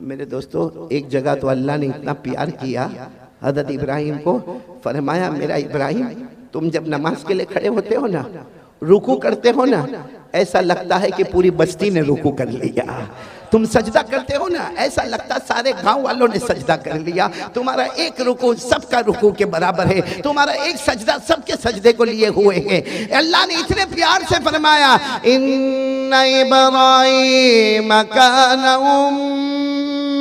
मेरे दोस्तों, एक जगह तो अल्लाह ने इतना प्यार किया हज़रत इब्राहिम को, फरमाया मेरा इब्राहिम, तुम जब नमाज के लिए खड़े होते हो ना, रुकू करते हो ना, ऐसा लगता है कि पूरी बस्ती ने रुकू कर लिया। तुम सजदा करते हो ना, ऐसा लगता सारे गांव वालों ने सजदा कर लिया। तुम्हारा एक रुकू सबका रुकू के बराबर है, तुम्हारा एक सजदा सबके सजदे को लिए हुए है। अल्लाह ने इतने प्यार से फरमाया, इन्ना इब्राहीम काना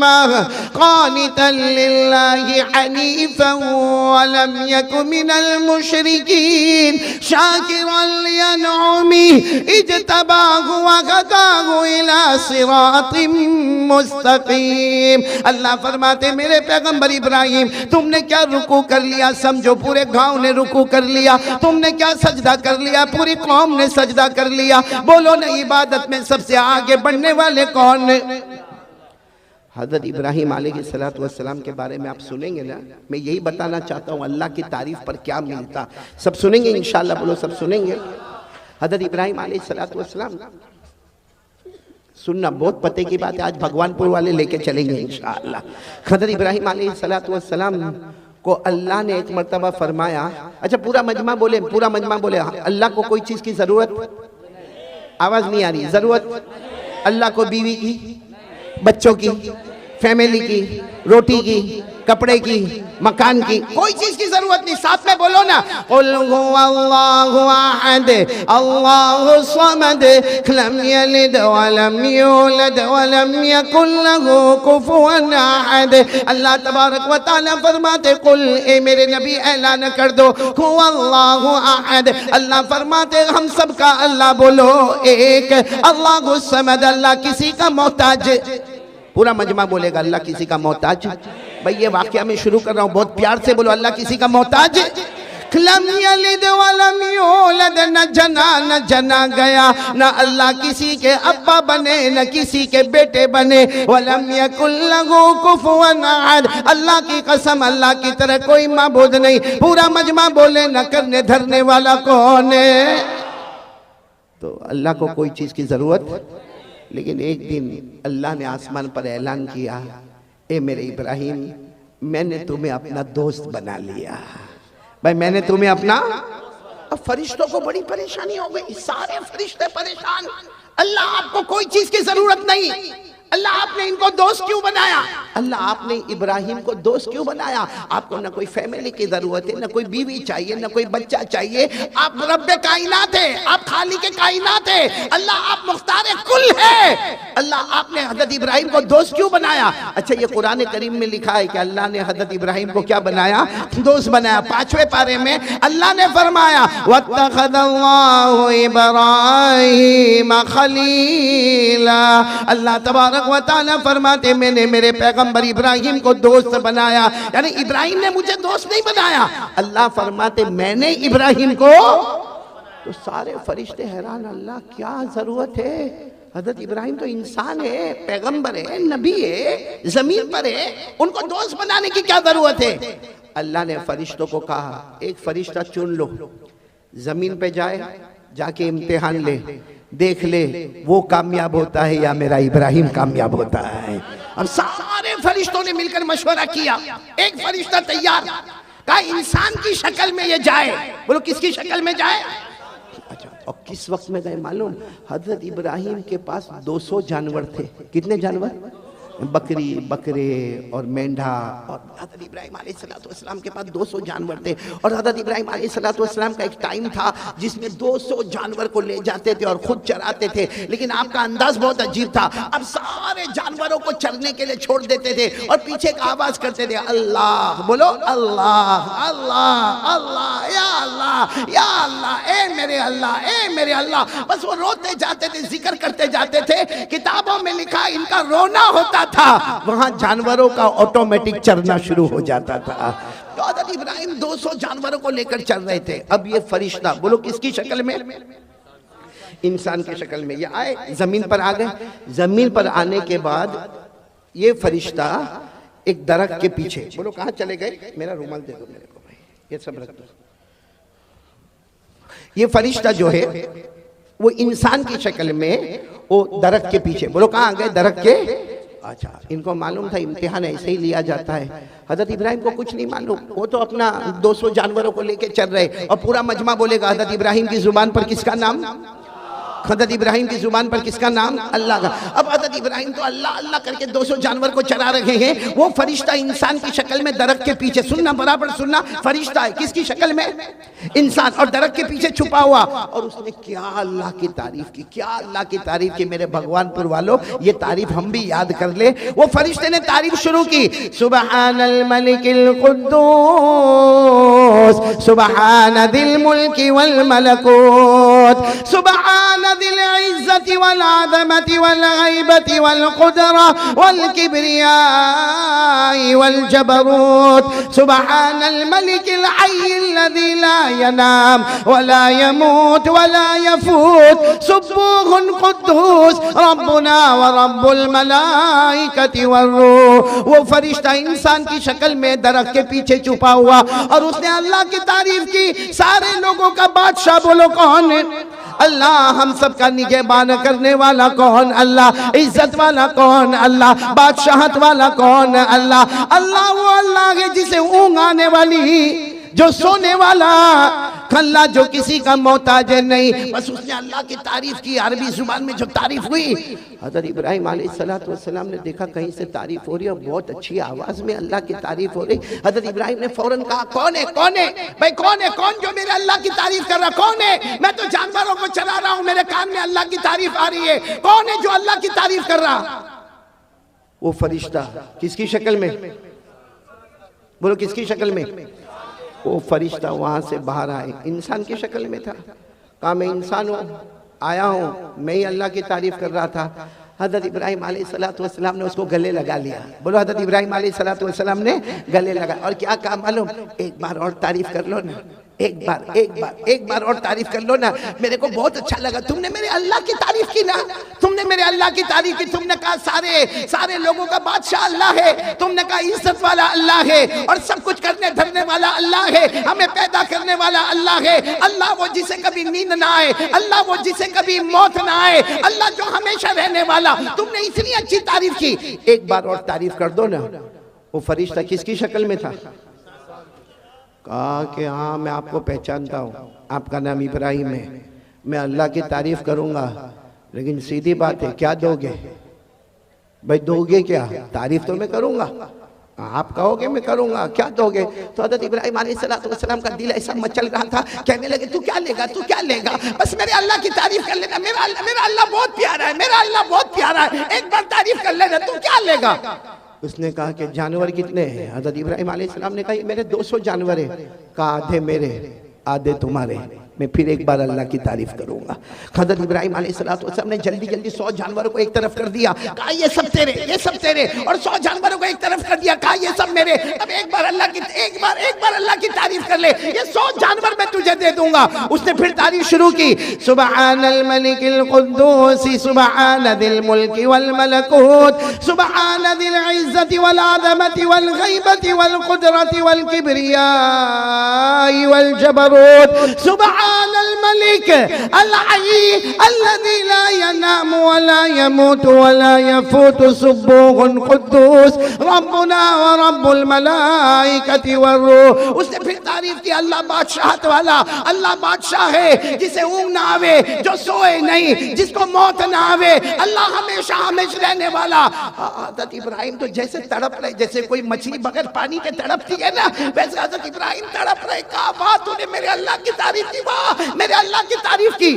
क़ानितन लिल्लाहि हनीफ़न व लम यकुन मिनल मुशरिकीन शाकिरन लिअनउमिहि इज्तबाहु व हदाहु इला सिरातिम मुस्तकीम। अल्लाह फरमाते मेरे पैगंबर इब्राहिम, तुमने क्या रुकू कर लिया, समझो पूरे गांव ने रुकू कर लिया। तुमने क्या सजदा कर लिया, पूरी कौम ने सजदा कर लिया। बोलो ना, इबादत में सबसे आगे बढ़ने वाले कौन? हज़रत इब्राहीम अलैहिस्सलाम के बारे में आप सुनेंगे ना, मैं यही बताना चाहता हूँ अल्लाह की तारीफ पर क्या मिलता। सब सुनेंगे इंशाअल्लाह, बोलो सब सुनेंगे। हज़रत इब्राहीम अलैहिस्सलाम, सुनना बहुत पते की बात है, आज भगवानपुर वाले लेके चलेंगे इंशाअल्लाह। हज़रत इब्राहीम अलैहिस्सलाम को अल्लाह ने एक मर्तबा फरमाया, अच्छा पूरा मजमा बोले, पूरा मजमा बोले, अल्लाह को कोई चीज़ की ज़रूरत, आवाज़ नहीं आ रही, ज़रूरत अल्लाह को बीवी की, बच्चों की, फैमिली की, रोटी की, कपड़े की, मकान की, कोई चीज की जरूरत नहीं। साथ में बोलो ना, कुल हुवल्लाहु अहद अल्लाहु समद लम यलिद व लम यूलद व लम यकुल लहू कुफुवन अहद। अल्लाह तबारक व तआला फरमाते, कुल ए मेरे नबी ऐलान कर दो, हुवल्लाहु अहद, अल्लाह फरमाते हम सब का अल्लाह बोलो एक, अल्लाहु समद, अल्लाह किसी का मोहताज। पूरा मजमा बोलेगा अल्लाह किसी का मोहताज। भाई ये वाकया मैं शुरू कर रहा हूँ, बहुत प्यार से बोलो, अल्लाह किसी का मोहताज। लम यलिद व लम यूलद, न जना न जना गया, न अल्लाह किसी के अब्बा बने, न किसी के बेटे बने। वलम यकुल लहू कुफुवन अहद, अल्लाह की कसम अल्लाह की तरह कोई माबूद नहीं। पूरा मजमा बोले, न करने धरने वाला कौन है? तो अल्लाह को कोई चीज की जरूरत। लेकिन एक दिन अल्लाह ने आसमान पर ऐलान किया, ए मेरे इब्राहिम, मैंने तुम्हें अपना दोस्त बना लिया। भाई मैंने तुम्हें अपना। अब फरिश्तों को बड़ी परेशानी हो गई, सारे फरिश्ते परेशान। अल्लाह आपको कोई चीज की जरूरत नहीं, अल्लाह आपने इनको दोस्त क्यों बनाया? अल्लाह आपने इब्राहिम को दोस्त क्यों बनाया? आपको ना कोई फैमिली की जरूरत है, ना कोई बीवी चाहिए, ना कोई बच्चा चाहिए। आप रब्बे कायनात है, आप खाली के कायनात है, अल्लाह आप मुख्तार कुल है। अल्लाह आपने हजरत इब्राहिम को दोस्त क्यों बनाया? अच्छा ये कुरान करीम में लिखा है कि अल्लाह ने हजरत इब्राहिम को क्या बनाया? दोस्त बनाया। 5वें पारे में अल्लाह ने फरमाया, वत्तखज़ल्लाहु इब्राहीम खलीला। अल्लाह तबारक व तआला फरमाते मैंने मेरे पैगंबर इब्राहिम को दोस्त बनाया। यानी इब्राहिम ने मुझे दोस्त नहीं बनाया, अल्लाह फरमाते मैंने इब्राहिम को। तो सारे फरिश्ते हैरान, अल्लाह क्या जरूरत है? हजरत इब्राहिम तो इंसान है, पैगंबर है, नबी है, जमीन पर है, उनको दोस्त बनाने की क्या जरूरत है? अल्लाह ने फरिश्तों को कहा, एक फरिश्ता चुन लो, जमीन पे जाए, जाके इम्तिहान ले, देख ले वो कामयाब होता है या मेरा इब्राहिम कामयाब होता है। अब सारे फरिश्तों ने मिलकर मशवरा किया, एक फरिश्ता तैयार, कहा इंसान की शक्ल में ये जाए। बोलो किसकी शक्ल में जाए? अच्छा, और किस वक्त में गए मालूम? हजरत इब्राहिम के पास 200 जानवर थे। कितने जानवर? बकरी, बकरे और मेंढा। और हज़रत इब्राहिम अलैहिस्सलाम के पास 200 जानवर थे। और हज़रत इब्राहिम अलैहिस्सलाम का एक टाइम था जिसमें 200 जानवर को ले जाते थे और खुद चराते थे। लेकिन आपका अंदाज बहुत अजीब था, अब सारे जानवरों को चरने के लिए छोड़ देते थे और पीछे एक आवाज करते थे, अल्लाह। बोलो अल्लाह अल्लाह अल्लाह, या अल्लाह या अल्लाह, ए मेरे अल्लाह, ए मेरे अल्लाह। बस वो रोते जाते थे, जिक्र करते जाते थे। किताबों में लिखा इनका रोना होता था, वहां जानवरों का ऑटोमेटिक चरना शुरू हो जाता था। तो हज़रत इब्राहिम 200 जानवरों को लेकर चल रहे थे। अब ये फरिश्ता, बोलो किसकी शक्ल में? इंसान की शक्ल में ये आए, जमीन पर आ गए। जमीन पर आने के बाद ये फरिश्ता एक दरख्त के पीछे, बोलो कहां चले गए? मेरा रुमाल दे दो मेरे को भाई, ये सब रख दो। ये फरिश्ता जो है वो इंसान की शक्ल में वो दरख्त के पीछे, बोलो कहां गए? दरख्त के अच्छा, इनको मालूम था इम्तिहान ऐसे ही लिया जाता है। हजरत इब्राहिम को कुछ नहीं मालूम, वो तो अपना 200 जानवरों को लेके चल रहे और पूरा मजमा बोलेगा हजरत इब्राहिम की जुबान पर किसका नाम? हजरत इब्राहिम की जुबान पर किसका नाम? अल्लाह का। अब हजरत इब्राहिम तो अल्लाह अल्लाह करके 200 जानवर को चरा रहे हैं, वो फरिश्ता इंसान की शक्ल में दरख्त के पीछे, सुनना बराबर सुनना, फरिश्ता है किसकी शक्ल में? इंसान, और दरख्त के पीछे छुपा हुआ। और उसने क्या अल्लाह की तारीफ की, क्या अल्लाह की तारीफ की। मेरे भगवानपुर वालों, ये तारीफ हम भी याद कर ले। वो फरिश्ते ने तारीफ शुरू की, सुबहानल मलिकिल कुद्दूस सुबहान दिल मुल्की वल मलकूत सुबहान दिल इज्जति वल आज़मति वल गैबति वल कुदरा वल किब्रियाई वल जबरूत सुबहानल मलिकिल हय्यिल लज़ी ला यनाम वला यमूत वला यफूत सुब्बूहुन कुद्दूस रब्बुना व रब्बुल मलाइकति वर्रूह। वो फरिश्ता इंसान की शक्ल में दरख्त के पीछे छुपा हुआ और उसने अल्लाह की तारीफ की। सारे लोगों का बादशाह बोलो कौन है? अल्लाह। हम सब का निगहबान करने वाला कौन? अल्लाह। इज्जत वाला कौन? अल्लाह। बादशाहत वाला कौन? अल्लाह। अल्लाह वो अल्लाह है जिसे ऊँघ आने वाली, जो सोने वाला, अल्लाह जो किसी का मोहताज नहीं। बस उसने अल्लाह की तारीफ की। अरबी जुबान में जो तारीफ हुई, हज़रत इब्राहिम अलैहिस्सलाम ने देखा कहीं से तारीफ हो रही है, बहुत अच्छी आवाज में अल्लाह की तारीफ हो रही। हज़रत इब्राहिम ने फौरन कहा, कौन है? कौन है भाई? कौन है? कौन जो मेरे अल्लाह की तारीफ कर रहा? कौन है? मैं तो जानवरों को चला रहा हूं, मेरे कान में अल्लाह की तारीफ आ रही है। कौन है जो अल्लाह की तारीफ कर रहा? वो फरिश्ता किसकी शक्ल में? बोलो किसकी शक्ल में? वो फरिश्ता वहां से बाहर आए, इंसान की शक्ल में था। कहा मैं इंसान हूँ, आया हूँ, मैं ही अल्लाह की तारीफ कर रहा था। हज़रत इब्राहिम अलैहिस्सलाम ने उसको गले लगा लिया। बोलो हज़रत इब्राहिम अलैहिस्सलाम ने गले लगा और क्या कहा मालूम? एक बार और तारीफ कर लो ना, एक बार और तारीफ कर लो ना, मेरे को बहुत अच्छा लगा। तुमने मेरे अल्लाह की तारीफ की ना, तुमने मेरे अल्लाह की तारीफ की। तुमने कहा सारे लोगों का बादशाह अल्लाह है, तुमने कहा इज्जत वाला अल्लाह है और सब कुछ करने धरने वाला अल्लाह है, हमें पैदा करने वाला अल्लाह है। अल्लाह वो जिसे कभी नींद ना आए, अल्लाह वो जिसे कभी मौत ना आए, अल्लाह जो हमेशा रहने वाला। तुमने इतनी अच्छी तारीफ की, एक बार और तारीफ कर दो ना। वो फरिश्ता किसकी शक्ल में था? कहा कि हाँ मैं आपको पहचानता हूँ, आपका नाम इब्राहिम है, मैं अल्लाह की तारीफ करूँगा, लेकिन सीधी बात है क्या दोगे? भाई दोगे क्या? तारीफ तो मैं करूँगा, आप कहोगे मैं करूँगा, क्या दोगे? तो हज़रत इब्राहिम अलैहिस्सलाम का दिल ऐसा मचल रहा था, कहने लगे तू क्या लेगा, तू क्या लेगा? बस मेरे अल्लाह की तारीफ कर लेना, मेरा अल्लाह बहुत प्यारा है, मेरा अल्लाह बहुत प्यारा है, एक बार तारीफ कर लेना, तू क्या लेगा? उसने कहा कि जानवर कितने हैं? हज़रत इब्राहिम अलैहिस्सलाम ने कहा मेरे 200 जानवर हैं। कहा आधे मेरे आधे तुम्हारे। मैं फिर एक बार अल्लाह की तारीफ करूंगा। हज़रत इब्राहिम अलैहिस्सलाम ने जल्दी 100 जानवरों को एक तरफ कर दिया, कहा ये सब तेरे, ये सब तेरे, और 100 जानवरों को एक तरफ कर दिया, कहा ये सब मेरे। अब एक बार अल्लाह की तारीफ कर ले, ये 100 जानवर मैं तुझे दे दूंगा। उसने फिर तारीफ शुरू की, सुबहानल मलिकिल कुद्दूस सुबहान दिल मुल्की वल मलकूत सुबहान दिल इज्जति वल आज़मति वल गैबति वल कुदरति वल किब्रियाई वल जबरूत सुबहानल मलिक अल हय्य अल्लज़ी ला यनामु व ला यमूतु व ला यफूतु सुब्बूहुन कुद्दूस रब्बुना व रब्बुल मलाइकति वर्रूह। उसने फिर तारीफ की, अल्लाह बादशाहत वाला, अल्लाह बादशाह है जिसे ऊँघ ना आवे, जो सोए नहीं, जिसको मौत ना आवे, अल्लाह हमेशा हमेशा रहने वाला। हज़रत इब्राहिम तो जैसे तड़प रहे, जैसे कोई मछली बगैर पानी के तड़पती है ना, वैसे हज़रत इब्राहिम तड़प रहे। कहा बात तूने मेरे अल्लाह की तारीफ की, वाह मेरे अल्लाह की तारीफ की।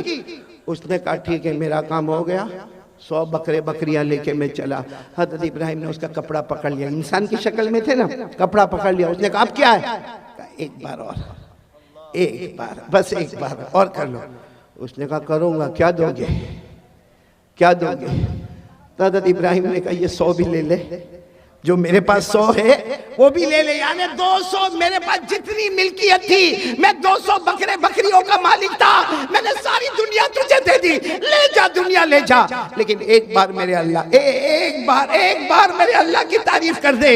उसने कहा ठीक है मेरा काम हो गया, 100 बकरियां लेके मैं चला। हज़रत इब्राहिम ने उसका कपड़ा पकड़ लिया, इंसान की शक्ल में थे ना, कपड़ा पकड़ लिया। उसने कहा अब क्या है? एक बार और, एक बार, बस एक बार और कर लो। उसने कहा करूंगा, क्या दोगे, क्या दोगे? तो हज़रत इब्राहिम ने कहा ये 100 भी ले ले, जो मेरे पास 100 है वो भी ले ले, यानी 200 मेरे पास जितनी मिल्कियत थी, मैं 200 बकरियों का मालिक था, मैंने सारी दुनिया तुझे दे दी, ले जा दुनिया ले जा, लेकिन एक बार मेरे अल्लाह, एक बार मेरे अल्लाह की तारीफ कर दे।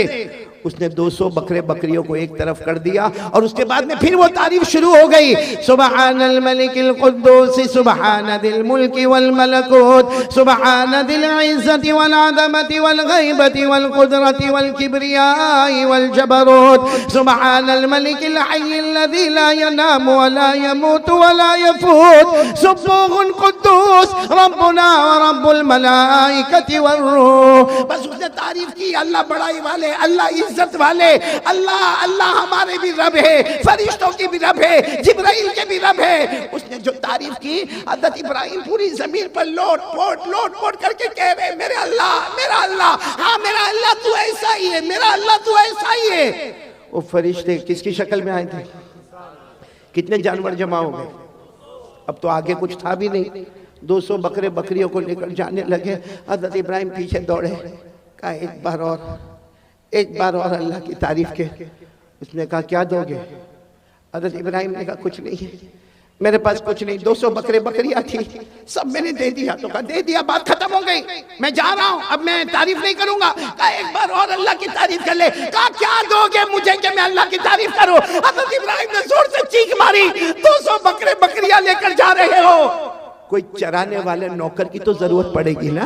उसने 200 बकरे बकरियों को एक तरफ कर दिया और उसके बाद में फिर वो तारीफ शुरू हो गई, सुबहानल मलिकिल कुद्दूस सुबहानदिल मुल्की वल मलकूत सुबहानदिल इज्जति वल अज़मति वल गैबति वल कुदरति वल किब्रियाई वल जबरूत सुबहानल मलिकिल हय्यिल लज़ी ला यनामु व ला यमूतु व ला यफूत सुब्बूहुल कुद्दूस रब्बुना व रब्बुल मलाइकति वर रूह। बस उसने तारीफ की, अल्लाह बड़ाई वाले, अल्लाह इज्जत वाले, अल्लाह अल्लाह हमारे भी रब है, फरिश्तों की भी रब है, जिब्राइल के भी रब है। उसने जो तारीफ की, हज़रत इब्राहिम पूरी जमीन पर लोट पोट करके कह रहे मेरे अल्लाह, मेरा अल्लाह, हाँ मेरा अल्लाह तू ऐसा ही है, मेरा अल्लाह तू ऐसा ही है। वो फरिश्ते किसकी शक्ल में आए थे? कितने जानवर जमा हो गए? अब तो आगे कुछ था भी नहीं, 200 बकरे बकरियों को लेकर जाने लगे। हज़रत इब्राहिम पीछे दौड़े, कहा एक बार और अल्लाह की तारीफ के। उसने कहा क्या दोगे? हज़रत इब्राहिम ने कहा कुछ नहीं है, मेरे पास कुछ नहीं, 200 बकरे बकरियां थी, सब मैंने दे दिया। तो कहा दे दिया, बात खत्म हो गई, मैं जा रहा हूं, अब मैं तारीफ नहीं करूंगा। कहा एक बार और अल्लाह की तारीफ कर ले। कहा क्या दोगे मुझे कि मैं अल्लाह की तारीफ करूं? हज़रत इब्राहिम ने जोर से चीख मारी, 200 बकरे बकरियां लेकर जा रहे हो, कोई चराने वाले नौकर की तो जरूरत पड़ेगी ना,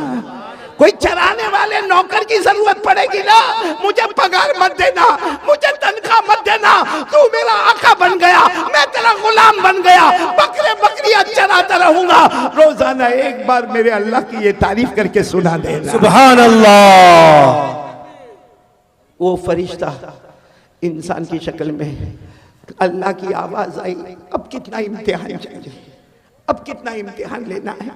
कोई चराने वाले नौकर की जरूरत पड़ेगी ना। मुझे पगार मत देना, मुझे तनख्वाह मत देना, तू मेरा आका बन गया, मैं तेरा गुलाम बन गया, बकरे बकरियां चराता रहूंगा। रोजाना एक बार मेरे अल्लाह की ये तारीफ करके सुना देना। सुभान अल्लाह। वो फरिश्ता इंसान की शक्ल में, अल्लाह की आवाज आई, अब कितना इम्तिहान चाहिए, अब कितना इम्तिहान लेना है?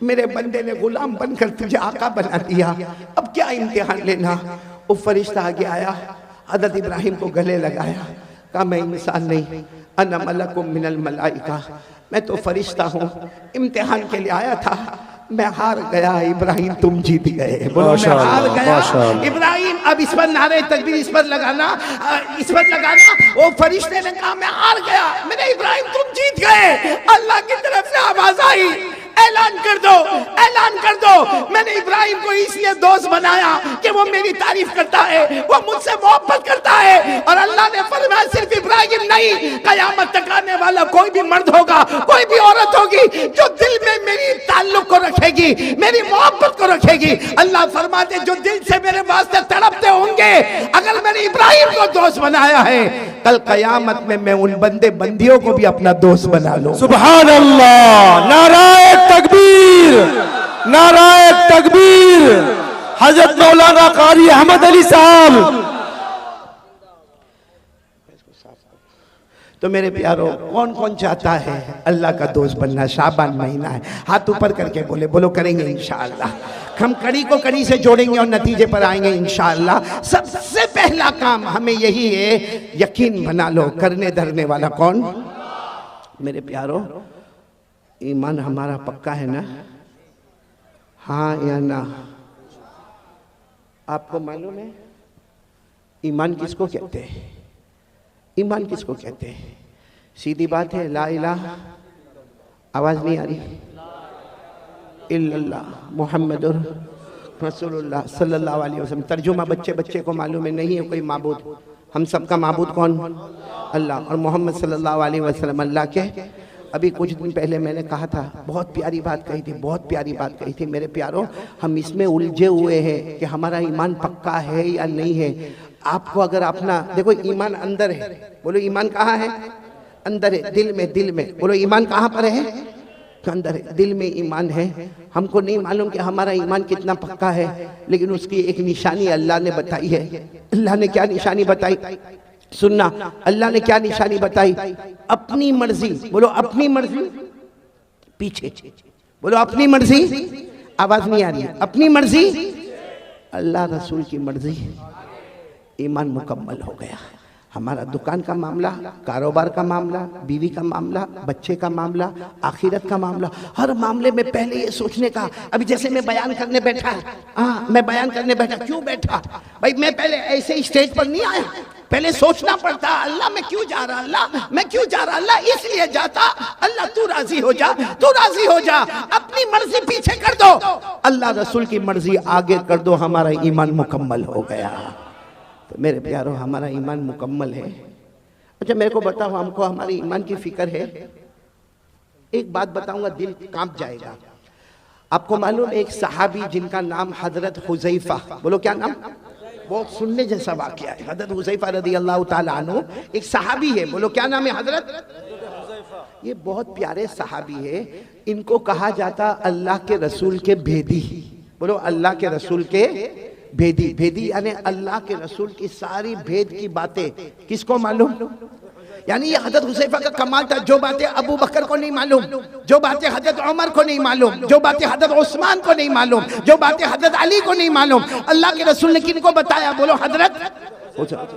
मेरे बंदे ने गुलाम बनकर तुझे आका बना दिया, अब क्या इम्तिहान लेना? वो फरिश्ता आगे आया, हज़रत इब्राहिम को गले लगाया, कहा मैं इंसान नहीं, अना मलकुम मिनल मलाइका, मैं तो फरिश्ता हूँ, इम्तिहान के लिए आया था, मैं हार गया। इब्राहिम तुम जीत गए। बोलो मैं हार गया। इब्राहिम, अब इस पर नारे तकबीर इस पर लगाना, इस पर लगाना। वो फरिश्ते ने कहा मैं हार गया, मेरे इब्राहिम तुम जीत गए। अल्लाह की तरफ से आवाज आई, ऐलान कर दो, ऐलान कर दो, मैंने इब्राहिम को इसलिए दोस्त बनाया कि वो मेरी तारीफ करता है, वो मुझसे मोहब्बत करता है। और अल्लाह ने फरमाया सिर्फ इब्राहिम नहीं, कयामत तक आने वाला कोई भी मर्द होगा, कोई भी औरत होगी जो दिल में मेरी ताल्लुक को रखेगी, मेरी मोहब्बत को रखेगी। अल्लाह फरमाते जो दिल से मेरे वास्ते तड़पते होंगे, अगर मैंने इब्राहिम को दोस्त बनाया है, कल कयामत में मैं उन बंदे बंदियों को भी अपना दोस्त बना लूं। सुभान अल्लाह। नाराए तकबीर, नाराए तकबीर। हजरत मौलाना कारी अहमद अली साहब। तो मेरे प्यारो, कौन कौन चाहता है अल्लाह का दोस्त बनना? शाबान महीना है, हाथ ऊपर करके बोले, बोलो करेंगे इंशाअल्लाह। हम कड़ी को कड़ी से जोड़ेंगे और नतीजे पर आएंगे इंशाअल्लाह। सबसे पहला काम हमें यही है, यकीन बना लो, करने धरने वाला कौन? मेरे प्यारो, ईमान हमारा पक्का है ना? हाँ या ना? आपको मालूम है ईमान किसको कहते हैं? ईमान किसको कहते हैं? सीधी बात है, ला इलाहा, आवाज नहीं आ रही, इल्लल्लाह मुहम्मदुर रसूलुल्लाह सल्लल्लाहु अलैहि वसल्लम। तर्जुमा बच्चे बच्चे को मालूम है, नहीं है कोई माबूद, हम सबका माबूद कौन? अल्लाह। और मोहम्मद सल्लल्लाहु अलैहि वसल्लम अल्लाह के। अभी कुछ दिन पहले मैंने कहा था, बहुत प्यारी बात कही थी, बहुत प्यारी बात कही थी। मेरे प्यारों, हम इसमें उलझे हुए हैं कि हमारा ईमान पक्का है या नहीं है। आपको अगर अपना देखो, ईमान अंदर है, बोलो ईमान कहाँ है? अंदर है, दिल में, दिल में। बोलो ईमान कहाँ पर है? अंदर है, दिल में ईमान है। हमको नहीं मालूम कि हमारा ईमान कितना पक्का है, लेकिन उसकी एक निशानी अल्लाह ने बताई है। अल्लाह ने क्या निशानी बताई? सुनना, अल्लाह ने क्या निशानी बताई? अपनी मर्जी, बोलो अपनी मर्जी, पीछे बोलो अपनी मर्जी, आवाज नहीं आ रही है, अपनी मर्जी, अल्लाह रसूल की मर्जी, ईमान मुकम्मल हो गया। हमारा दुकान का मामला, कारोबार का मामला, बीवी का मामला, बच्चे का मामला, आखिरत का मामला, हर मामले में पहले ये सोचने का। अभी जैसे मैं बयान करने बैठा, हाँ मैं बयान करने बैठा, क्यों बैठा भाई? मैं पहले ऐसे स्टेज पर नहीं आया, पहले सोचना पड़ता, अल्लाह मैं क्यों जा रहा, अल्लाह मैं क्यों जा रहा, अल्लाह इसलिए जाता, अल्लाह तू राजी हो जा, तू राजी हो जा। अपनी मर्जी पीछे कर दो, अल्लाह रसूल की मर्जी आगे कर दो, हमारा ईमान मुकम्मल हो गया। तो मेरे प्यारों, हमारा ईमान मुकम्मल है। अच्छा मेरे को बताओ, हमको हमारे ईमान की फिक्र है? एक बात बताऊंगा, दिल कांप जाएगा। आपको मालूम है एक सहाबी जिनका नाम हजरत हुज़ैफा, बोलो क्या नाम, बहुत सुनने जैसा वाकया है। हजरत हुज़ैफा रज़ी अल्लाह ताला अन्हु एक सहाबी है, बोलो क्या नाम है, हजरत। ये बहुत प्यारे सहाबी है। इनको कहा जाता अल्लाह के रसूल के भेदी, बोलो अल्लाह के रसूल के भेदी। भेदी यानी अल्लाह के रसूल की सारी भेद की बातें किसको मालूम। यानी ये हजरत हुज़ैफा का कमाल था, जो बातें अबू बकर को नहीं मालूम, जो बातें हजरत उमर को नहीं मालूम, जो बातें हजरत उस्मान को नहीं मालूम, जो बातें हजरत अली को नहीं मालूम, अल्लाह के रसूल ने किनको बताया, बोलो हजरत।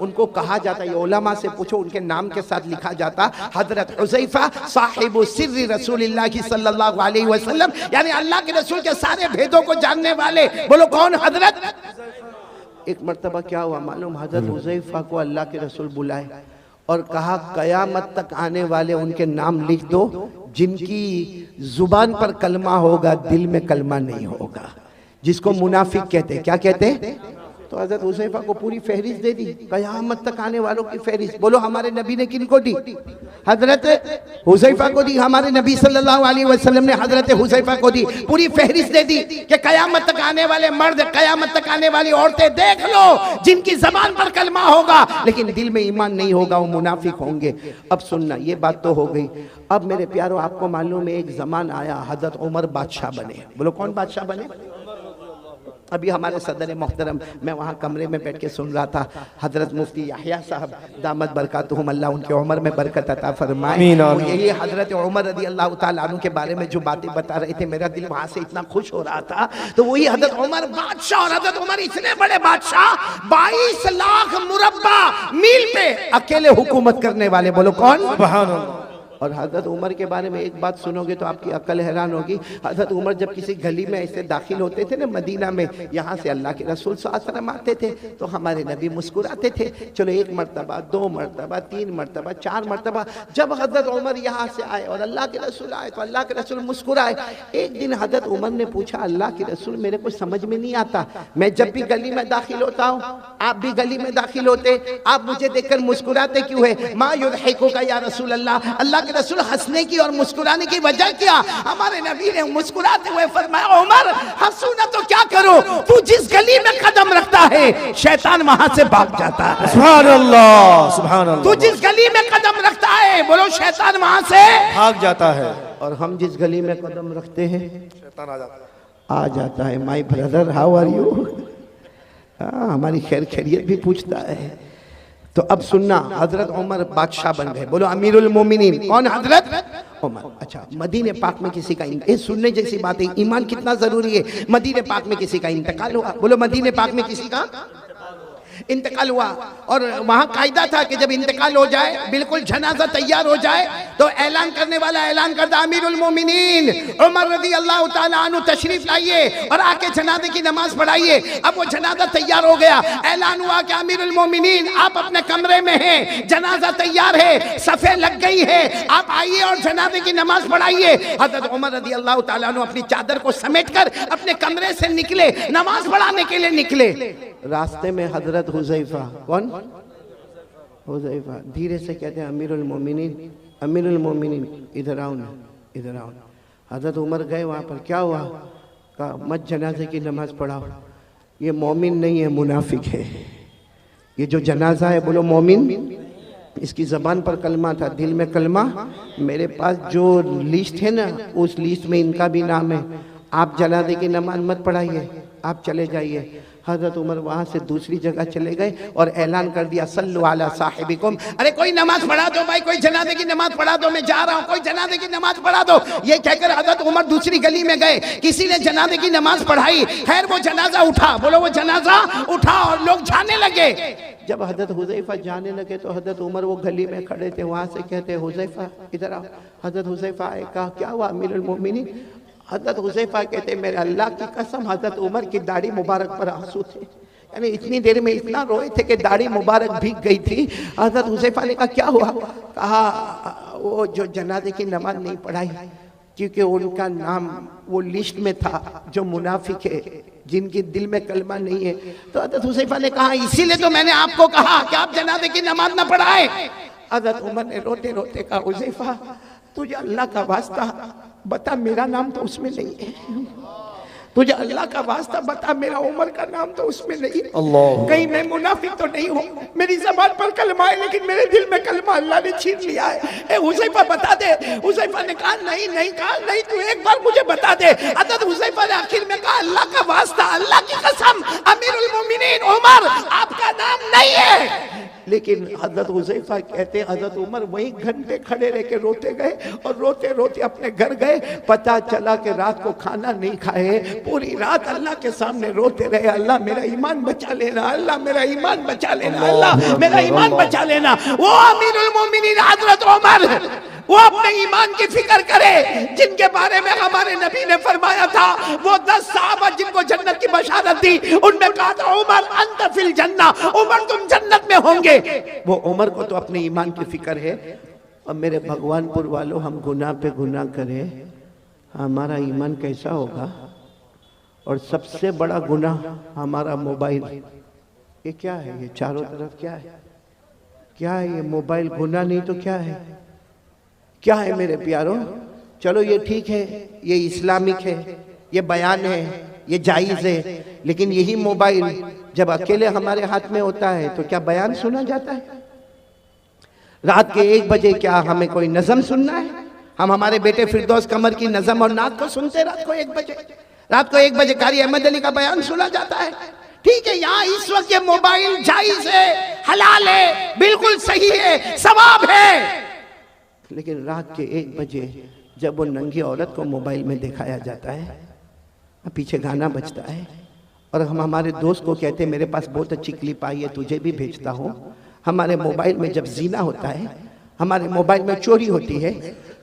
उनको कहा जाता, ये उलमा से पूछो, उनके नाम के साथ लिखा जाता हजरत हुज़ैफा साहिबु सिर्री रसूलिल्लाह सल्लल्लाहु अलैहि वसल्लम, यानी अल्लाह के रसूल के सारे भेदों को जानने वाले, बोलो कौन, हजरत। एक मर्तबा क्या हुआ मालूम, हजरत हुज़ैफा को अल्लाह के रसूल बुलाए और कहा कयामत तक आने वाले उनके नाम लिख दो जिनकी जुबान पर कलमा होगा, दिल में कलमा नहीं होगा, जिसको मुनाफिक कहते। क्या कहते? तो हजरत हुज़ैफा को पूरी फहरिस्त दे दी, कयामत तक आने वालों की फहरिस्त। बोलो हमारे नबी ने किनको दी, हजरत हुज़ैफा को दी। हमारे नबी सल्लल्लाहु अलैहि वसल्लम ने हजरत हुज़ैफा को दी पूरी फहरिस्त दे दी कि कयामत तक आने वाले मर्द, कयामत तक आने वाली औरतें देख लो, जिनकी जबान पर कलमा होगा लेकिन दिल में ईमान नहीं होगा, वो मुनाफिक होंगे। अब सुनना, ये बात तो हो गई। अब मेरे प्यारों, आपको मालूम है एक जमान आया, हजरत उमर बादशाह बने। बोलो कौन बादशाह बने? अभी हमारे सदर मोहतरम, मैं वहाँ कमरे में बैठ के सुन रहा था, हजरत मुफ्ती याहिया साहब दामद बरकातुहुम, अल्लाह उनके उम्र में बरकत अता फरमाए। यही हजरत उमर रज़ी अल्लाह ताला अन्हु के बारे में जो बातें बता रहे थे, मेरा दिल वहाँ से इतना खुश हो रहा था। तो वही हजरत उमर बादशाह, और हजरत उमर इतने बड़े बादशाह, 22 लाख मुरब्बा मील पे अकेले हुकूमत करने वाले, बोलो कौन, सुभान अल्लाह। और हजरत उमर के बारे में एक बात सुनोगे तो आपकी अकल हैरान होगी। हजरत उमर जब किसी गली में ऐसे दाखिल होते थे ना मदीना में, यहाँ से अल्लाह के रसूल सल्लल्लाहु अलैहि वसल्लम आते थे तो हमारे नबी मुस्कुराते थे। चलो एक मरतबा, 2 मरतबा, 3 मरतबा, 4 मरतबा, जब हजरत उमर यहाँ से आए और अल्लाह के रसूल आए तो अल्लाह के रसूल मुस्कुराए। एक दिन हजरत उमर ने पूछा, अल्लाह के रसूल मेरे को समझ में नहीं आता, मैं जब भी गली में दाखिल होता हूँ, आप भी गली में दाखिल होते, आप मुझे देखकर मुस्कुराते क्यों है? मा युज़हिकुका या रसूल अल्लाह, अल्लाह के रसूल हंसने की और मुस्कुराने की वजह क्या? हमारे नबी ने मुस्कुराते हुए फरमाया, उमर हंसू ना तो क्या करो, तू जिस गली में कदम रखता है शैतान वहां से भाग जाता है। सुभान अल्लाह, सुभान अल्लाह। तू जिस गली में कदम रखता है, बोलो शैतान वहां से भाग जाता है। और हम जिस गली में कदम रखते हैं शैतान आ जाता है। आ जाता है। My brother, how are you? हमारी खैर खैरियत भी पूछता है। तो अब सुनना, हजरत उमर बादशाह बन गए, बोलो अमीरुल मोमिनीन। कौन? हजरत उमर। अच्छा, मदीने पाक में किसी का, ये सुनने जैसी बात है, ईमान कितना जरूरी है। मदीने पाक में किसी का इंतकाल हुआ, बोलो मदीने पाक में किसी का इंतकाल हुआ, और वहां कायदा था कि जब इंतकाल हो जाए, बिल्कुल जनाजा तैयार हो जाए, तो ऐलान करने वाला ऐलान करता, अमीरुल मोमिनीन उमर रज़ी अल्लाह ताला अन्हु तशरीफ लाइए और आके जनाजे की नमाज पढ़ाइए। अब वो जनाजा तैयार हो गया, ऐलान हुआ कि अमीरुल मोमिनीन आप अपने कमरे में हैं, जनाजा तैयार है, सफ़े लग गई है, आप आइए और जनाजे की नमाज पढ़ाइए। हज़रत उमर रज़ी अल्लाह ताला अन्हु अपनी चादर को समेटकर अपने कमरे से निकले, नमाज पढ़ाने के लिए निकले। रास्ते में हजरत हुज़ैफा, कौन? हुज़ैफा धीरे से कहते हैं, अमीरुल मोमिनीन, अमीरुल मोमिनीन इधर आओ ना, इधर आओ। हजरत उमर गए वहाँ पर, क्या हुआ? कहा मत जनाजे की नमाज पढ़ाओ, ये मोमिन नहीं है, मुनाफिक है। ये जो जनाजा है, बोलो मोमिन, इसकी ज़बान पर कलमा था, दिल में कलमा। मेरे पास जो लिस्ट है ना, उस लिस्ट में इनका भी नाम है। आप जनाजे की नमाज मत पढ़ाइए, आप चले जाइए। हजरत उमर वहाँ से दूसरी जगह चले गए और ऐलान कर दिया, सल्लु अला साहिबिकुम, अरे कोई नमाज पढ़ा दो भाई, कोई जनाजे की नमाज पढ़ा दो, मैं जा रहा हूँ, कोई जनाजे की नमाज पढ़ा दो। ये कहकर हजरत उमर दूसरी गली में गए, किसी ने जनाजे की नमाज पढ़ाई। खैर वो जनाजा उठा, बोलो वो जनाजा उठा और लोग जाने लगे। जब हजरत हुज़ैफा जाने लगे तो हजरत उमर वो गली में खड़े थे, वहाँ से कहते, हुज़ैफा इधर आओ। हजरत हुज़ैफा आए, कहा क्या हुआ अमीरुल मोमिनीन? हजरत हुज़ैफा कहते, मेरे अल्लाह की कसम, हजरत उमर की दाढ़ी मुबारक पर आंसू थे, यानी इतनी देर में इतना रोए थे कि दाढ़ी मुबारक भीग गई थी। हजरत हुज़ैफा ने कहा क्या हुआ? कहा वो जो जनाजे की नमाज नहीं पढ़ाई, क्योंकि उनका नाम वो लिस्ट में था जो मुनाफिक है, जिनके दिल में कलमा नहीं है। तो हज़रत हुज़ैफा ने कहा इसीलिए तो मैंने आपको कहा कि आप जनाजे की नमाज ना पढ़ाए। हज़रत उमर ने रोते रोते कहा हुज़ैफा तुझे अल्लाह का वास्ता बता मेरा नाम तो उसमें नहीं है, तुझे अल्लाह का वास्ता बता मेरा उमर का नाम तो उसमें नहीं है। अल्लाह, कहीं मैं मुनाफिक तो नहीं हूँ, मेरी ज़बान पर कलमा है लेकिन मेरे दिल में कलमा अल्लाह ने छीन लिया है। ए हुज़ैफा बता दे। हुज़ैफा ने कहा नहीं नहीं, कहा नहीं तू एक बार मुझे बता दे। हज़रत हुज़ैफा ने आखिर में कहा अल्लाह का वास्ता, अल्लाह की कसम, अमीरुल मोमिनीन उमर आपका नाम नहीं है। लेकिन हज़रत हुज़ैफा कहते हैं हज़रत उमर वहीं घंटे खड़े रह के रोते गए और रोते रोते अपने घर गए। पता चला कि रात को खाना नहीं खाए, पूरी रात अल्लाह के सामने रोते रहे, अल्लाह मेरा ईमान बचा लेना, अल्लाह मेरा ईमान बचा लेना, अल्लाह मेरा ईमान बचा लेना। वो अमीरुल मोमिनीन हज़रत उमर, वो अपने ईमान की फिक्र करे जिनके बारे में हमारे नबी ने फरमाया था, वो 10 सहाबा जिनको जन्नत की बशारत दी, उनमें कहा था उमर अंत फिल जन्ना, उमर तुम जन्नत में होंगे। वो उमर को तो अपने ईमान की फिक्र है। और मेरे भगवानपुर वालों, हम गुनाह पे गुनाह करें, हमारा ईमान कैसा होगा? और सबसे बड़ा गुनाह हमारा मोबाइल। ये क्या है? ये चारों तरफ क्या है? क्या है ये मोबाइल? गुनाह नहीं तो क्या है? क्या है मेरे प्यारों? चलो ये ठीक है, ये इस्लामिक है, ये बयान है, ये जायज़ है, लेकिन यही मोबाइल जब अकेले हमारे हाथ में होता है तो क्या बयान सुना जाता है? रात के 1 बजे क्या हमें कोई नज़म सुनना है? हम हमारे बेटे फिरदौस कमर की नज़म और नात को सुनते रात को 1 बजे। रात को 1 बजे कारी अहमद अली का बयान सुना जाता है। ठीक है, यहाँ इस वक्त ये मोबाइल जायज़ है, हलाल है, बिल्कुल सही है, सवाब है, लेकिन रात के 1 बजे जब वो नंगी औरत को मोबाइल में दिखाया जाता है, पीछे गाना बजता है और हम हमारे दोस्त को कहते हैं मेरे पास बहुत अच्छी क्लिप आई है, तुझे भी भेजता हूँ। हमारे मोबाइल में जब जीना होता है, हमारे मोबाइल में चोरी होती है,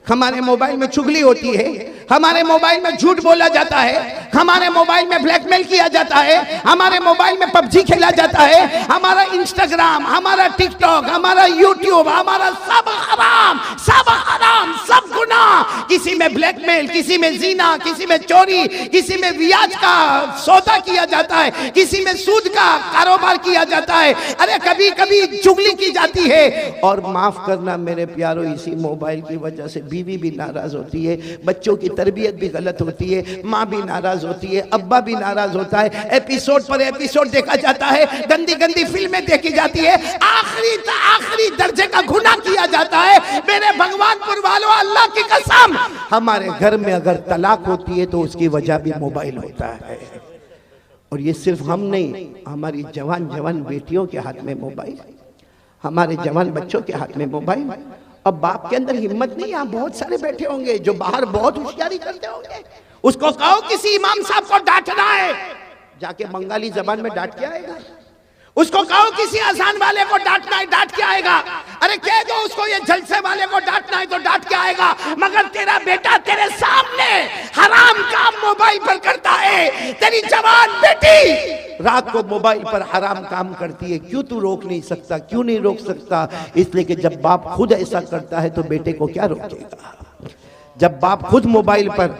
हमारे मोबाइल में चुगली होती है, हमारे मोबाइल में झूठ बोला जाता है, हमारे मोबाइल में ब्लैकमेल किया जाता है, हमारे मोबाइल में पबजी खेला जाता है, हमारा इंस्टाग्राम, हमारा टिकटॉक, हमारा यूट्यूब, हमारा सब हराम, सब हराम, सब गुनाह। किसी में ब्लैकमेल, किसी में जीना, किसी में चोरी, किसी में ब्याज का सौदा किया जाता है, किसी में सूद का कारोबार किया जाता है, अरे कभी कभी चुगली की जाती है। और माफ करना मेरे प्यारों, इसी मोबाइल की वजह से बीवी भी नाराज होती है, बच्चों की तरबियत भी गलत होती है, माँ भी नाराज होती है, अब्बा भी नाराज होता है, एपिसोड पर एपिसोड देखा जाता है, गंदी गंदी फिल्में देखी जाती है, आखिरी दर्जे का गुनाह किया जाता है। मेरे भगवानपुर वालों, अल्लाह की कसम, हमारे घर में अगर तलाक होती है तो उसकी वजह भी मोबाइल होता है। और ये सिर्फ हम नहीं, हमारी जवान जवान बेटियों के हाथ में मोबाइल, हमारे जवान बच्चों के हाथ में मोबाइल। अब बाप के अंदर हिम्मत नहीं, यहाँ बहुत सारे बैठे होंगे जो बाहर बहुत होशियारी करते होंगे, उसको कहो किसी इमाम साहब को डांटना है, जाके बंगाली जबान में डांट के आएगा। उसको कहो किसी अजान वाले को डांटना है, डांट के आएगा। अरे कह दो उसको ये जलसे वाले को डांटना है तो डांट के आएगा। मगर तेरा बेटा तेरे सामने हराम काम मोबाइल पर करता है, तेरी जवान बेटी रात को मोबाइल पर हराम काम करती है, क्यों तू रोक नहीं सकता? क्यों नहीं रोक सकता? इसलिए कि जब बाप खुद ऐसा करता है तो बेटे को क्या रोकेगा? जब बाप खुद मोबाइल पर,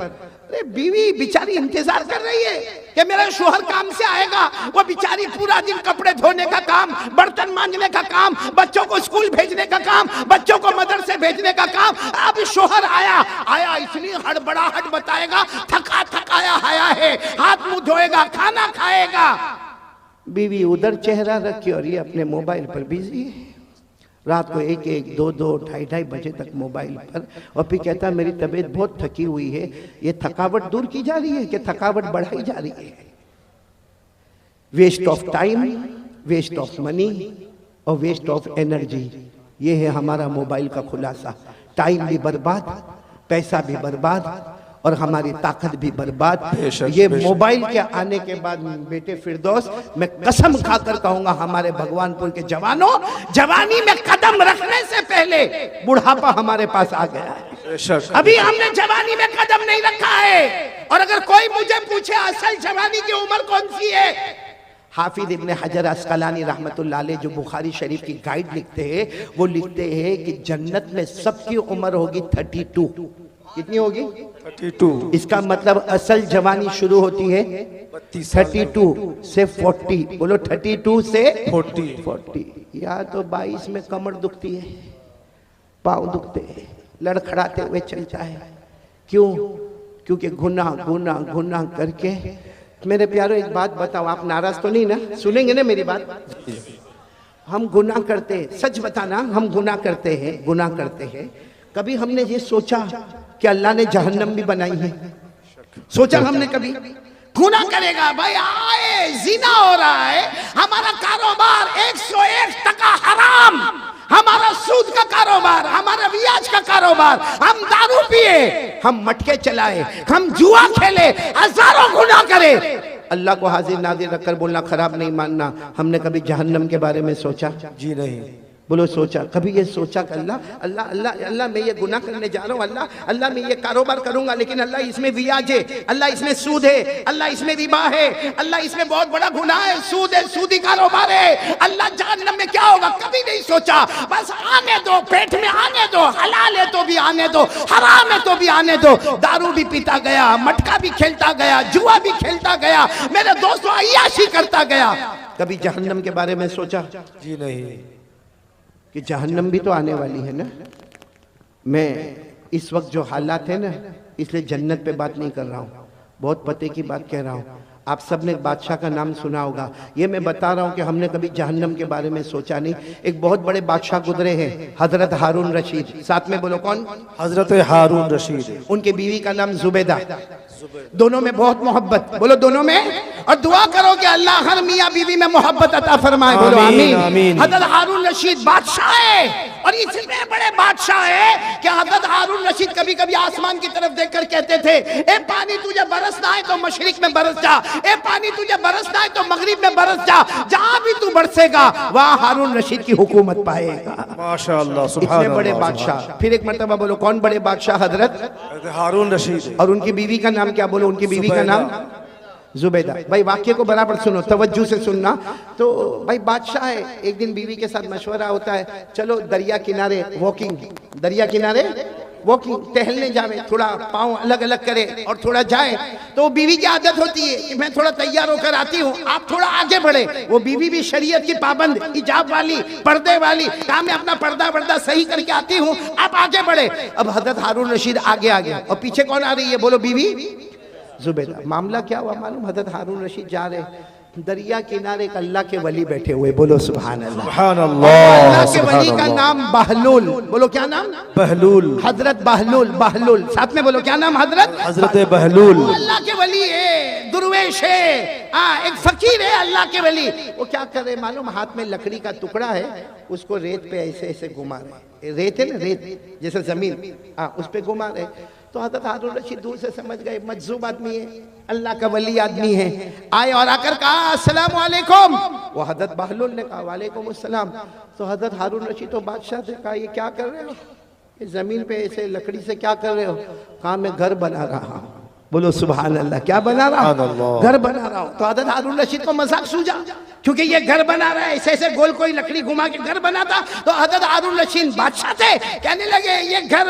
अरे बीवी बेचारी इंतजार कर रही है कि मेरा शोहर काम से आएगा, वो बेचारी पूरा दिन कपड़े धोने का काम, बर्तन मांजने का काम, बच्चों को स्कूल भेजने का काम, बच्चों को मदरसे भेजने का काम। अब शोहर आया इतनी हड़बड़ाहट बताएगा, थका थकाया आया है, हाथ मुंह धोएगा, खाना खाएगा, बीवी उधर चेहरा रखी और ये अपने मोबाइल पर बिजी है। रात को 1-1, 2-2, 2:30 बजे तक मोबाइल पर, और फिर कहता है मेरी तबीयत बहुत थकी हुई है। ये थकावट दूर की जा रही है कि थकावट बढ़ाई जा रही है? Waste of time, waste of money और वेस्ट ऑफ एनर्जी, ये है हमारा मोबाइल का खुलासा। टाइम भी बर्बाद, पैसा भी बर्बाद और हमारी ताकत भी बर्बाद। ये मोबाइल के आने के बाद बेटे फिरदौस, मैं कसम खाकर कहूंगा हमारे भगवानपुर के जवानों, जवानी में कदम रखने से पहले बुढ़ापा हमारे पास आ गया है। अभी हमने जवानी में कदम नहीं रखा है। और अगर कोई मुझे पूछे असल जवानी की उम्र कौन सी है, हाफिज इब्ने हजर अस्कलानी रहमतुल्लाह अलैह जो बुखारी शरीफ की गाइड लिखते हैं, वो लिखते हैं कि जन्नत में सबकी उम्र होगी 32। कितनी होगी? 32। इसका मतलब असल जवानी शुरू होती है 32 से 40। बोलो 32 से 40। या तो 22 में कमर दुखती है, पाँव दुखते हैं, लड़खड़ाते हुए चलता है। क्यों? क्योंकि गुनाह करके। मेरे प्यारो एक बात बताओ, आप नाराज तो नहीं ना? सुनेंगे ना मेरी बात? हम गुनाह करते हैं, सच बताना, हम गुनाह करते हैं। कभी हमने ये सोचा कि अल्लाह ने जहन्नम भी बनाई है? सोचा हमने कभी? गुनाह करेगा भाई, आए जिना हो रहा है, हमारा कारोबार 101% हराम, हमारा सूद का कारोबार, हमारा ब्याज का कारोबार, हम दारू पिए, हम मटके चलाए, हम जुआ खेले, हजारों गुनाह करे। अल्लाह को हाजिर नाजिर रखकर बोलना खराब नहीं मानना। हमने कभी जहन्नम के बारे में सोचा? जी नहीं। बोलो सोचा? कभी ये सोचा कि अल्लाह अल्लाह अल्लाह अल्लाह मैं ये गुनाह करने जा रहा हूँ, अल्लाह अल्लाह मैं ये कारोबार करूंगा, लेकिन अल्लाह इसमें ब्याज है, अल्लाह इसमें सूद है, अल्लाह इसमें रिबा है, अल्लाह इसमें बहुत बड़ा गुनाह है, सूद है, सूदी कारोबार है, अल्लाह जहन्नम में क्या होगा? कभी नहीं सोचा। बस आने दो, पेट में आने दो, हलाल है तो भी आने दो, हराम है तो भी आने दो। दारू भी पीता गया, मटका भी खेलता गया, जुआ भी खेलता गया, मेरे दोस्तों अय्याशी करता गया। कभी जहन्नम के बारे में सोचा? जी नहीं। कि जहन्नम भी तो आने वाली है ना। मैं इस वक्त जो हालात है ना, इसलिए जन्नत पे बात नहीं कर रहा हूँ, बहुत पते की बात कह रहा हूँ। आप सब ने बादशाह का नाम सुना होगा, ये मैं बता रहा हूँ कि हमने कभी जहन्नम के बारे में सोचा नहीं। एक बहुत बड़े बादशाह गुजरे हैं, हजरत हारून रशीद। साथ में बोलो कौन? हजरत हारून रशीद। उनकी बीवी का नाम जुबैदा। दोनों में बहुत मोहब्बत। बोलो दोनों में। और दुआ करो कि अल्लाह हर मियाँ बीवी में मोहब्बत अता फरमाए। बोलो आमीन। हजरत हारून रशीद बादशाह है, और इतने बड़े बादशाह है कि हजरत हारून रशीद कभी कभी आसमान की तरफ देखकर कहते थे, ए पानी तुझे बरसना है तो मशरिक में बरस जा, ए पानी तुझे बरसना है तो मगरिब में बरस जा, जहां भी तू बरसेगा वहां हारून रशीद की हुकूमत पाएगा। माशाअल्लाह, इतने बड़े बादशाह। फिर एक मर्तबा बोलो कौन बड़े बादशाह? हजरत हारून रशीद। और उनकी बीवी का नाम क्या? बोलो उनकी बीवी का नाम जुबैदा। भाई वाक्य को बराबर सुनो, तवज्जो से सुनना। तो भाई बादशाह है, एक दिन बीवी के साथ मशवरा होता है, चलो दरिया किनारे वॉकिंग, दरिया किनारे वॉकिंग, टहलने जावे, थोड़ा पाँव अलग अलग करे और थोड़ा जाए। तो बीवी की आदत होती है कि मैं थोड़ा तैयार होकर आती हूँ, आप थोड़ा आगे बढ़े। वो बीवी भी शरीयत की पाबंद, हिजाब वाली, पर्दे वाली, कहा मैं अपना पर्दा सही करके आती हूँ, आप आगे बढ़े। अब हजरत हारून रशीद आगे आ गया, और पीछे कौन आ रही है? बोलो बीवी जुबैदा। मामला क्या हुआ मालूम? हजरत हारून रशीद जा रहे, दरिया किनारे एक अल्लाह के वली बैठे हुए। बोलो सुभान अल्लाह। सुभान अल्लाह। अल्लाह के वली का नाम बहलूल। बोलो क्या नाम? बहलूल। हजरत बहलूल। साथ में बोलो क्या नाम? हजरत बहलूल। अल्लाह के वली है, दुर्वेश है, एक फकीर है, अल्लाह के वली। वो क्या कर रहे मालूम? हाथ में लकड़ी का टुकड़ा है, उसको रेत पे ऐसे ऐसे घुमा रहे। रेत है ना, रेत जैसे जमीन, उस पे घुमा रहे। तो हजरत हारून रशीद दूर से समझ गए मजजूब आदमी है, अल्लाह का वली आदमी है। आए और आकर कहा अस्सलाम वालेकुम। वो हजरत बहलूल ने कहा वालेकुम अस्सलाम। तो हजरत हारून रशीद तो बादशाह से कहा ये क्या कर रहे हो? ये जमीन पे ऐसे लकड़ी से क्या कर रहे हो? कहा मैं घर बना रहा हूँ। बोलो सुभान अल्लाह। क्या बना रहा हूँ? घर बना रहा हूँ। तो हजरत हारून रशीद को मजाक सूझा, क्योंकि ये घर बना रहा है, ऐसे ऐसे गोल कोई लकड़ी घुमा के घर बनाता। तो हजरत हारून रशीद बादशाह थे, कहने लगे ये घर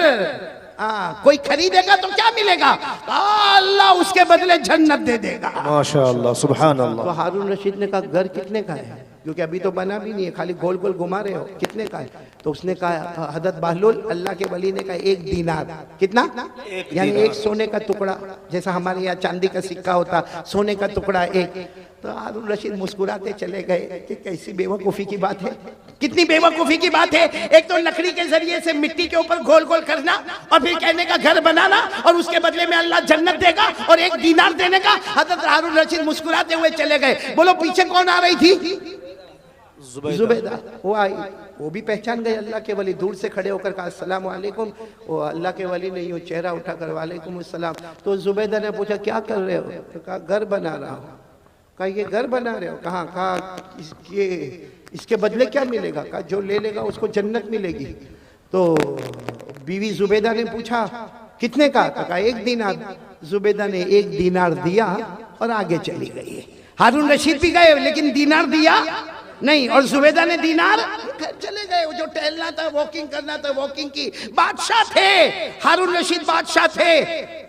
कोई खरीदेगा तो क्या मिलेगा? अल्लाह उसके बदले जन्नत दे देगा। माशाअल्लाह, सुभान अल्लाह। तो हारून रशीद ने कहा घर कितने का है? क्योंकि अभी तो बना भी नहीं है, खाली गोल गोल घुमा रहे हो, कितने का है? तो उसने कहा, हजरत बहलूल अल्लाह के वली ने कहा 1 दीनार। कितना? यानी एक सोने का टुकड़ा, जैसा हमारे यहाँ चांदी का सिक्का होता, सोने का टुकड़ा एक। तो हारून रशीद मुस्कुराते चले गए कि कैसी बेवकूफ़ी की बात है, कितनी बेवकूफ़ी की बात है। एक तो लकड़ी के जरिए से मिट्टी के ऊपर गोल गोल करना, और फिर कहने का घर बनाना, और उसके बदले में अल्लाह जन्नत देगा, और 1 दीनार देने का। हजरत हारून रशीद मुस्कुराते हुए चले गए। बोलो पीछे कौन आ रही थी? जुबैदा। वो आई, वो भी पहचान गए अल्लाह के वली, दूर से खड़े होकर कहा अस्सलाम वालेकुम। वो अल्लाह के वली ने यूँ चेहरा उठाकर वालेकुम अस्सलाम। तो जुबैदा ने पूछा क्या कर रहे हो? तो कहा घर बना रहा हूँ। कहा ये घर बना रहे हो? कहा इसके बदले क्या मिलेगा? कहा जो ले लेगा उसको जन्नत मिलेगी। तो बीवी जुबैदा ने पूछा कितने का? कहा 1 दीनार। जुबैदा ने 1 दीनार दिया और आगे चली गई। हारून रशीद भी गए लेकिन दीनार दिया नहीं, और जुबैदा ने दीनार चले गए। वो जो टहलना था, वॉकिंग करना था, वॉकिंग की। बादशाह थे, हारून रशीद बादशाह थे,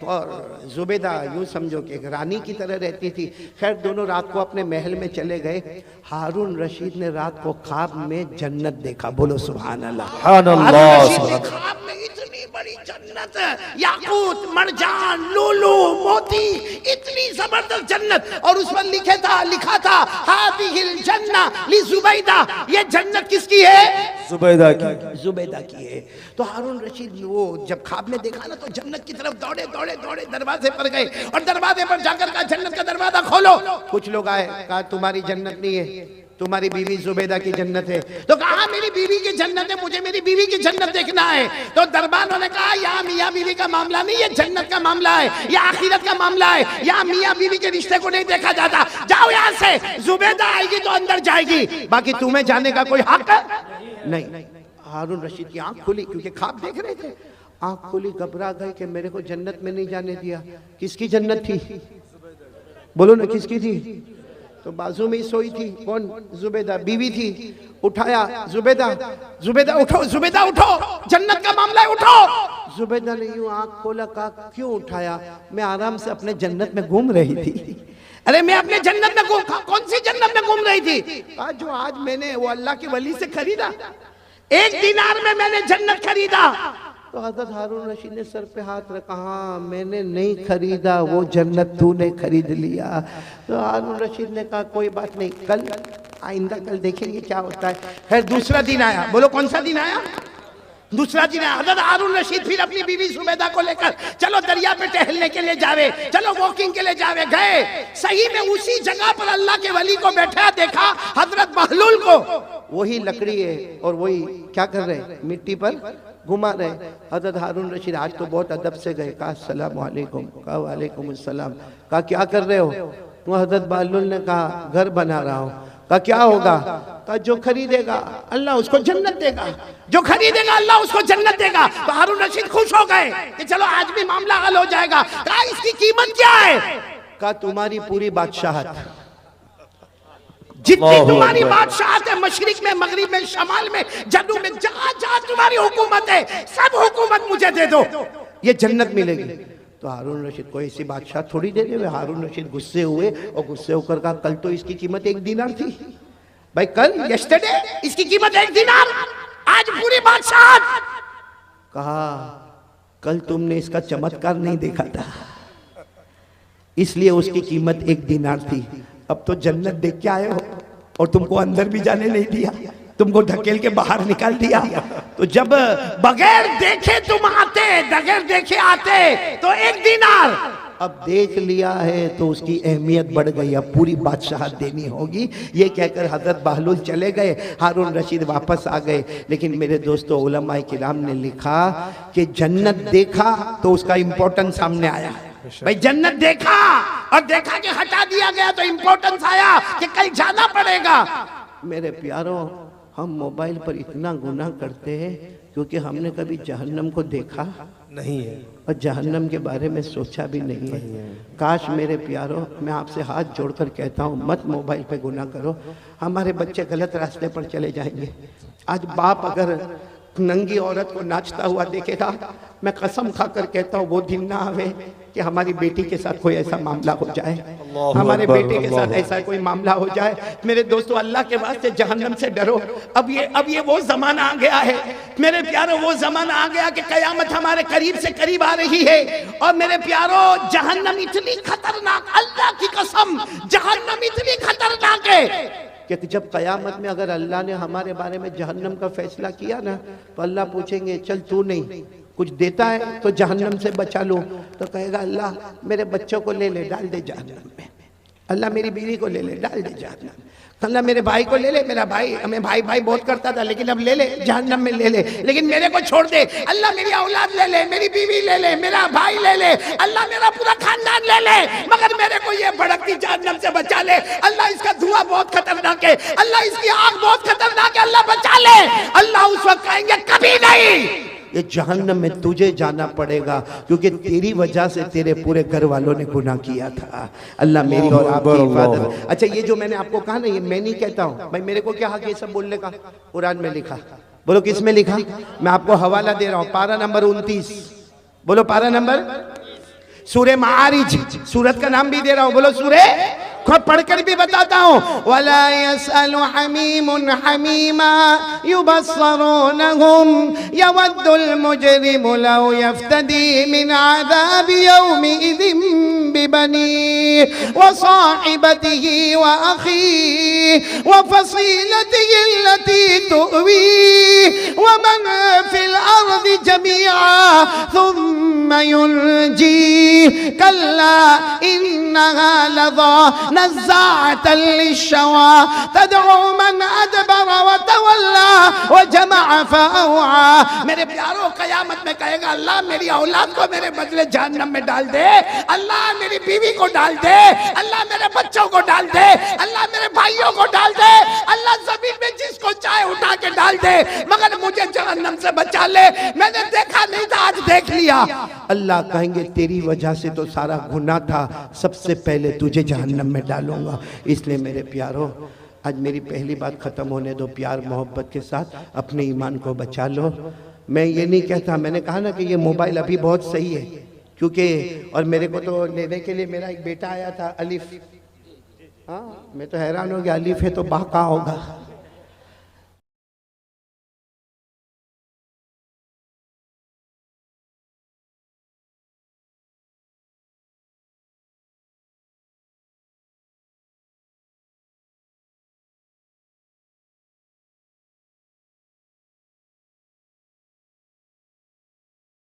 और जुबैदा यूं समझो कि एक रानी की तरह रहती थी। खैर दोनों रात को अपने महल में चले गए। हारून रशीद ने रात को ख्वाब में जन्नत देखा। बोलो सुभान अल्लाह। सुभान अल्लाह, हारून रशीद ने सुभान ख्वाब में इतनी बड़ी जन्नत, याकूत, मरजान, लूलू, मोती, इतनी जबरदस्त जन्नत, और उस पर लिखा था हादिहिल जन्ना ली जुबैदा, ये जन्नत किसकी है? जुबैदा की। जुबैदा की है। तो हारून रशीद वो जब ख्वाब में देखा ना, तो जन्नत की तरफ दौड़े दौड़े दौड़े दरवाजे पर गए, और दरवाजे पर जाकर कहा जन्नत का दरवाजा खोलो। कुछ लोग आए, कहा तुम्हारी जन्नत नहीं है, तुम्हारी बीवी जुबैदा की जन्नत है। तो कहा मेरी बीवी की जन्नत है, मुझे मेरी बीवी की जन्नत देखना है। तो दरबारों ने कहा यहाँ मियाँ बीवी का मामला नहीं, ये जन्नत का मामला है, ये आखिरत का मामला है, यहाँ मियाँ बीवी के रिश्ते को नहीं देखा जाता। जाओ यहाँ से, जुबैदा आएगी तो अंदर जाएगी, बाकी तुम्हें जाने का कोई हक नहीं। हारून रशीद की आंख खुली, क्योंकि ख्वाब देख रहे थे। आंख खुली, घबरा गए कि मेरे को जन्नत में नहीं जाने दिया। किसकी जन्नत थी? बोलो ना, किसकी थी? तो बाजू में ही सोई थी। कौन? जुबैदा, बीवी थी। उठाया, जुबैदा, जुबैदा उठो, जुबैदा उठो, जन्नत का मामला है, उठो। जुबैदा ने यूं आंख खोला, कहा क्यों उठाया? मैं आराम से अपने जन्नत में घूम रही थी। अरे मैं अपने जन्नत में कौन सी जन्नत में घूम रही थी? कहा जो आज मैंने वो अल्लाह के वली से खरीदा, 1 दीनार में मैंने जन्नत खरीदा। तो हजरत हारून रशीद ने सर पे हाथ रखा, हाँ मैंने नहीं खरीदा, वो जन्नत तूने खरीद लिया। तो हारून रशीद ने कहा कोई बात नहीं, कल आइंदा कल देखेंगे क्या होता है। खैर दूसरा दिन आया। बोलो कौन सा दिन आया? दूसरा दिन आया। हजरत हारून रशीद फिर अपनी बीवी जुबैदा को लेकर चलो दरिया पे टहलने के लिए जावे, चलो वॉकिंग के लिए जावे। गए, सही में उसी जगह पर अल्लाह के वली को बैठा देखा, हजरत बहलूल को। वही लकड़ी है और वही क्या कर रहे हैं, मिट्टी पर घुमा रहे। हजरत हारून रशीद आज तो बहुत अदब से गए, कहा अस्सलाम वालेकुम। कहा वालेकुम अस्सलाम। कहा क्या कर रहे हो? तो हजरत बहलूल ने कहा घर बना रहा हूँ। कहा क्या होगा? कहा जो खरीदेगा अल्लाह उसको जन्नत देगा, जो खरीदेगा अल्लाह उसको जन्नत देगा। तो हारून रशीद खुश हो गए कि चलो आज भी मामला हल हो जाएगा। कहा इसकी कीमत क्या है? कहा तुम्हारी पूरी बादशाहत, जितनी तुम्हारी बादशाहत है, मशरिक में, मगरिब में, शमाल में, जनूब में, जहां जहां तुम्हारी हुकूमत है, सब हुकूमत मुझे दे दो, ये जन्नत मिलेगी। तो हारून रशीद को ऐसी बादशाह थोड़ी दे दे। हारून रशीद गुस्से हुए और गुस्से होकर कहा कल तो इसकी कीमत 1 दीनार थी भाई, कल यस्टरडे इसकी कीमत 1 दीनार, आज पूरी बादशाह। कहा कल तुमने इसका चमत्कार नहीं देखा था, इसलिए उसकी कीमत 1 दीनार थी। अब तो जन्नत देख के आए हो और तुमको अंदर भी जाने नहीं दिया, तुमको ढकेल के बाहर निकाल दिया। तो जब बगैर देखे तुम आते, बगैर देखे आते तो 1 दीनार, अब देख लिया है तो उसकी अहमियत बढ़ गई, अब पूरी बादशाहत देनी होगी। ये कहकर हजरत बहलूल चले गए, हारून रशीद वापस आ गए। लेकिन मेरे दोस्तों, उलमाए किराम ने लिखा कि जन्नत देखा तो उसका इंपॉर्टेंस सामने आया। भाई जन्नत देखा और देखा कि हटा दिया गया तो इंपॉर्टेंस आया कि कल जाना पड़ेगा। मेरे प्यारों, हम मोबाइल पर इतना गुनाह करते हैं क्योंकि हमने कभी जहन्नम को देखा नहीं है और जहन्नम के बारे में सोचा भी नहीं है। काश मेरे प्यारों, मैं आपसे हाथ जोड़कर कहता हूँ मत मोबाइल पे गुनाह करो, हमारे बच्चे गलत रास्ते पर चले जाएंगे। आज बाप अगर नंगी औरत को नाचता हुआ देखेगा, मैं कसम खाकर कहता हूँ वो दिन ना आवे कि हमारी बेटी के साथ कोई ऐसा मामला हो जाए, हमारे बेटे के साथ ऐसा कोई मामला हो जाए। मेरे दोस्तों, अल्लाह के वास्ते जहन्नम से डरो। अब ये वो जमाना आ गया है मेरे प्यारों, वो जमाना आ गया कि कयामत हमारे करीब से करीब आ रही है। और मेरे प्यारों, जहन्नम इतनी खतरनाक, अल्लाह की कसम, जहन्नम इतनी खतरनाक है कि जब कयामत में अगर अल्लाह ने हमारे बारे में जहन्नम का फैसला किया ना, तो अल्लाह पूछेंगे चल तू नहीं कुछ देता है तो जहन्नम से बचा लो। तो कहेगा अल्लाह मेरे बच्चों को ले ले, डाल दे जहन्नम में, अल्लाह मेरी बीवी को ले ले, डाल दे जहन्नम, अल्लाह मेरे भाई को ले ले, मेरा भाई, हमें भाई भाई बहुत करता था लेकिन अब ले ले जहन्नम में ले ले, लेकिन मेरे को छोड़ दे, अल्लाह मेरी औलाद ले ले, मेरी बीवी ले ले, मेरा भाई ले ले, अल्लाह मेरा पूरा खानदान ले ले, मगर मेरे को ये भड़कती जहन्नम से बचा ले, अल्लाह इसका धुआं बहुत खतरनाक है, अल्लाह इसकी आग बहुत खतरनाक है, अल्लाह बचा ले। अल्लाह उस वक्त कहेंगे कभी नहीं, ये जहन्नम में तुझे जाना पड़ेगा, क्योंकि तेरी वजह से तेरे पूरे घर वालों ने गुनाह किया था। अल्लाह मेरी और आपकी हिफाजत। अच्छा, ये जो मैंने आपको कहा ना, ये मैं नहीं कहता हूँ भाई, मेरे को क्या हक ये सब बोलने का? कुरान में लिखा। बोलो किस में लिखा? मैं आपको हवाला दे रहा हूँ, पारा नंबर 29। बोलो पारा नंबर, सूरे मारिज, सूरत का नाम भी दे रहा हूँ। बोलो सूरे, खुद पढ़कर भी बताता हूँ। वला यसअलु हमीमुन हमीमा युबस्सरूनहुम यवद्दुल मुजरिमु लौ यफ्तदी मिन अज़ाबि यौमिइज़िन बिबनीहि व साहिबतिही व अखीहि व फसीलतिही अल्लती तुअवीहि व मन फिल अर्दि जमीआ थुम्मा युनजीहि कल्ला इन्नहा लज़ा नज़्ज़ाअतन लिश्शवा तदउ मन अदबर व तवल्ला व जमअ फअवा। मेरे प्यारों, कयामत में कहेगा अल्लाह मेरी औलाद को मेरे बदले जहन्नम में डाल दे, अल्लाह मेरी बीवी को डाल दे, अल्लाह मेरे बच्चों को डाल दे, अल्लाह मेरे भाइयों को डाल दे, अल्लाह जमीन में जिसको चाहे उठा के डाल दे, मगर मुझे जहन्नम से बचा ले। मैंने देखा नहीं था, आज देख लिया। अल्लाह कहेंगे तेरी वजह से तो सारा गुनाह था, सबसे पहले तुझे जहन्नम में डालूंगा। इसलिए मेरे प्यारों, आज मेरी पहली बात खत्म होने दो। प्यार मोहब्बत के साथ अपने ईमान को बचा लो। मैं ये नहीं कहता, मैंने कहा ना कि ये मोबाइल अभी बहुत सही है, क्योंकि और मेरे को तो लेने के लिए मेरा एक बेटा आया था, अलिफ। हाँ, मैं तो हैरान हो गया, अलिफ है तो बा कहाँ होगा?